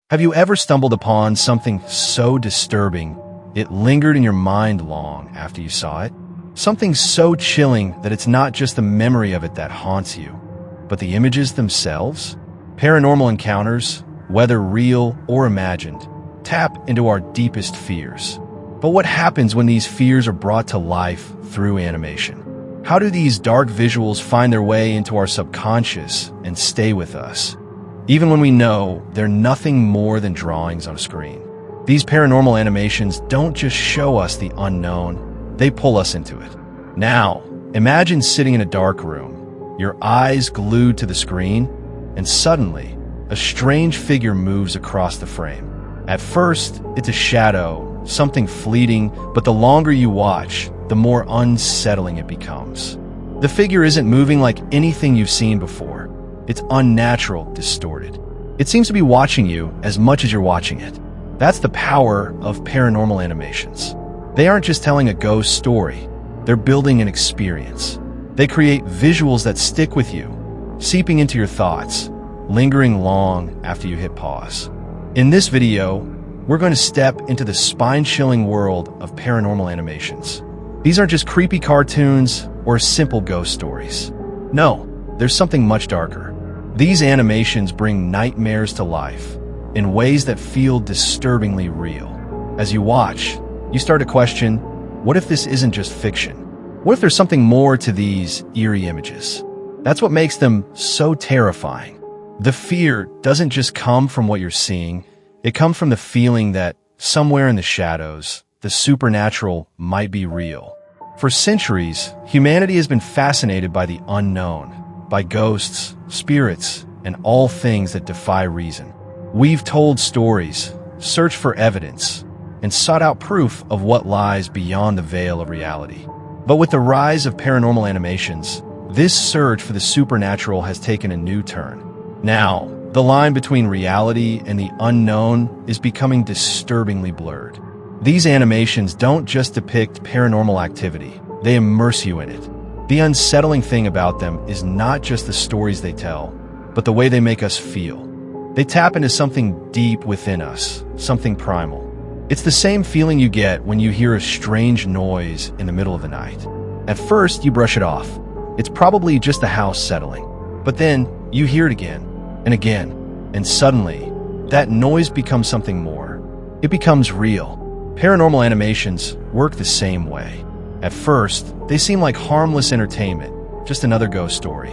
Have you ever stumbled upon something so disturbing it lingered in your mind long after you saw it? Something so chilling that it's not just the memory of it that haunts you, but the images themselves? Paranormal encounters, whether real or imagined, tap into our deepest fears. But what happens when these fears are brought to life through animation? How do these dark visuals find their way into our subconscious and stay with us, even when we know they're nothing more than drawings on a screen? These paranormal animations don't just show us the unknown, they pull us into it. Now, imagine sitting in a dark room, your eyes glued to the screen, and suddenly, a strange figure moves across the frame. At first, it's a shadow, something fleeting, but the longer you watch, the more unsettling it becomes. The figure isn't moving like anything you've seen before. It's unnatural, distorted. It seems to be watching you as much as you're watching it. That's the power of paranormal animations. They aren't just telling a ghost story. They're building an experience. They create visuals that stick with you, seeping into your thoughts, lingering long after you hit pause. In this video, we're going to step into the spine-chilling world of paranormal animations. These aren't just creepy cartoons or simple ghost stories. No, there's something much darker. These animations bring nightmares to life in ways that feel disturbingly real. As you watch, you start to question, what if this isn't just fiction? What if there's something more to these eerie images? That's what makes them so terrifying. The fear doesn't just come from what you're seeing, it comes from the feeling that somewhere in the shadows, the supernatural might be real. For centuries, humanity has been fascinated by the unknown, by ghosts, spirits, and all things that defy reason. We've told stories, searched for evidence, and sought out proof of what lies beyond the veil of reality. But with the rise of paranormal animations, this search for the supernatural has taken a new turn. Now, the line between reality and the unknown is becoming disturbingly blurred. These animations don't just depict paranormal activity, they immerse you in it. The unsettling thing about them is not just the stories they tell, but the way they make us feel. They tap into something deep within us, something primal. It's the same feeling you get when you hear a strange noise in the middle of the night. At first, you brush it off. It's probably just the house settling. But then, you hear it again, and suddenly, that noise becomes something more. It becomes real. Paranormal animations work the same way. At first, they seem like harmless entertainment, just another ghost story.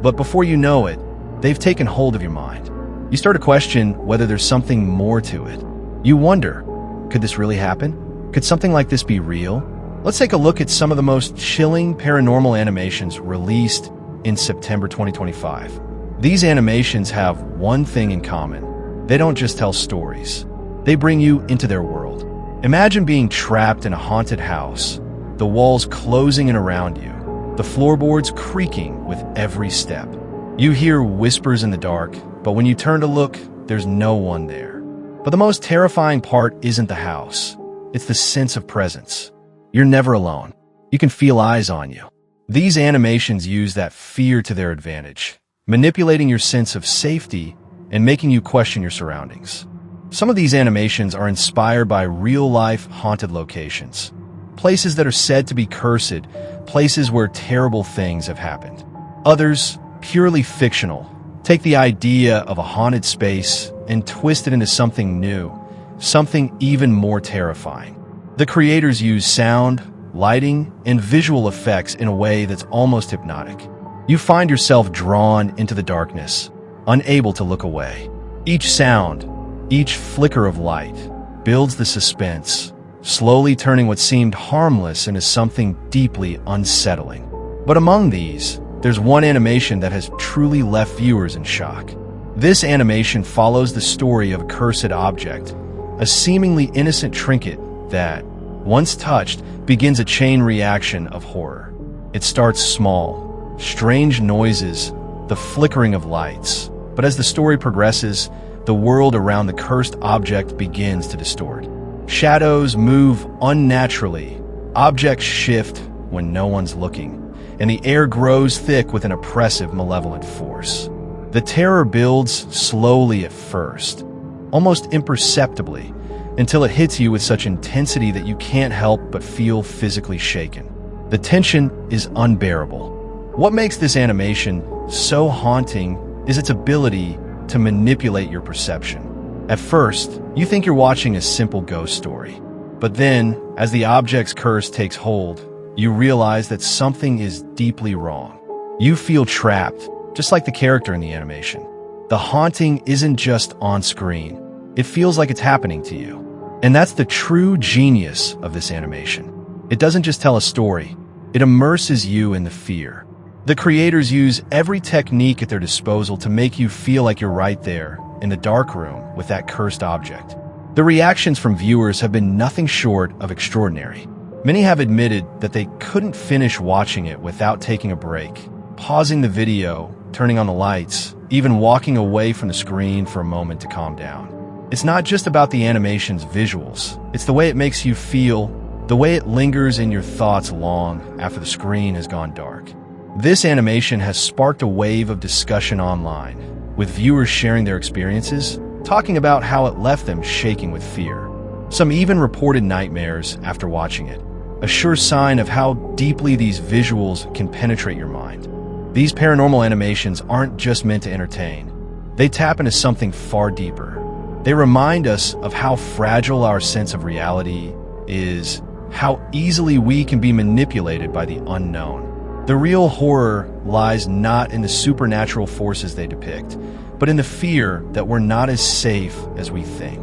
But before you know it, they've taken hold of your mind. You start to question whether there's something more to it. You wonder, could this really happen? Could something like this be real? Let's take a look at some of the most chilling paranormal animations released in September 2025. These animations have one thing in common. They don't just tell stories. They bring you into their world. Imagine being trapped in a haunted house, the walls closing in around you, the floorboards creaking with every step. You hear whispers in the dark, but when you turn to look, there's no one there. But the most terrifying part isn't the house. It's the sense of presence. You're never alone. You can feel eyes on you. These animations use that fear to their advantage, manipulating your sense of safety and making you question your surroundings. Some of these animations are inspired by real-life haunted locations, places that are said to be cursed, places where terrible things have happened. Others, purely fictional, take the idea of a haunted space and twist it into something new, something even more terrifying. The creators use sound, lighting, and visual effects in a way that's almost hypnotic. You find yourself drawn into the darkness, unable to look away. Each sound, each flicker of light, builds the suspense, slowly turning what seemed harmless into something deeply unsettling. But among these, there's one animation that has truly left viewers in shock. This animation follows the story of a cursed object, a seemingly innocent trinket that, once touched, begins a chain reaction of horror. It starts small, strange noises, the flickering of lights, but as the story progresses, the world around the cursed object begins to distort. Shadows move unnaturally, objects shift when no one's looking, and the air grows thick with an oppressive, malevolent force. The terror builds slowly at first, almost imperceptibly, until it hits you with such intensity that you can't help but feel physically shaken. The tension is unbearable. What makes this animation so haunting is its ability to manipulate your perception. At first, you think you're watching a simple ghost story. But then, as the object's curse takes hold, you realize that something is deeply wrong. You feel trapped, just like the character in the animation. The haunting isn't just on screen. It feels like it's happening to you. And that's the true genius of this animation. It doesn't just tell a story, it immerses you in the fear. The creators use every technique at their disposal to make you feel like you're right there, in the dark room, with that cursed object. The reactions from viewers have been nothing short of extraordinary. Many have admitted that they couldn't finish watching it without taking a break, pausing the video, turning on the lights, even walking away from the screen for a moment to calm down. It's not just about the animation's visuals, it's the way it makes you feel, the way it lingers in your thoughts long after the screen has gone dark. This animation has sparked a wave of discussion online, with viewers sharing their experiences, talking about how it left them shaking with fear. Some even reported nightmares after watching it, a sure sign of how deeply these visuals can penetrate your mind. These paranormal animations aren't just meant to entertain. They tap into something far deeper. They remind us of how fragile our sense of reality is, how easily we can be manipulated by the unknown. The real horror lies not in the supernatural forces they depict, but in the fear that we're not as safe as we think.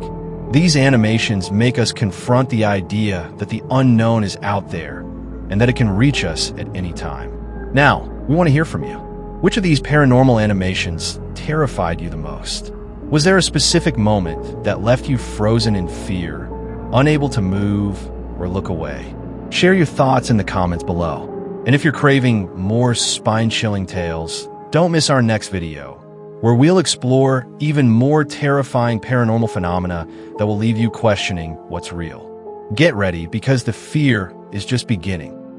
These animations make us confront the idea that the unknown is out there and that it can reach us at any time. Now, we want to hear from you. Which of these paranormal animations terrified you the most? Was there a specific moment that left you frozen in fear, unable to move or look away? Share your thoughts in the comments below. And if you're craving more spine-chilling tales, don't miss our next video, where we'll explore even more terrifying paranormal phenomena that will leave you questioning what's real. Get ready, because the fear is just beginning.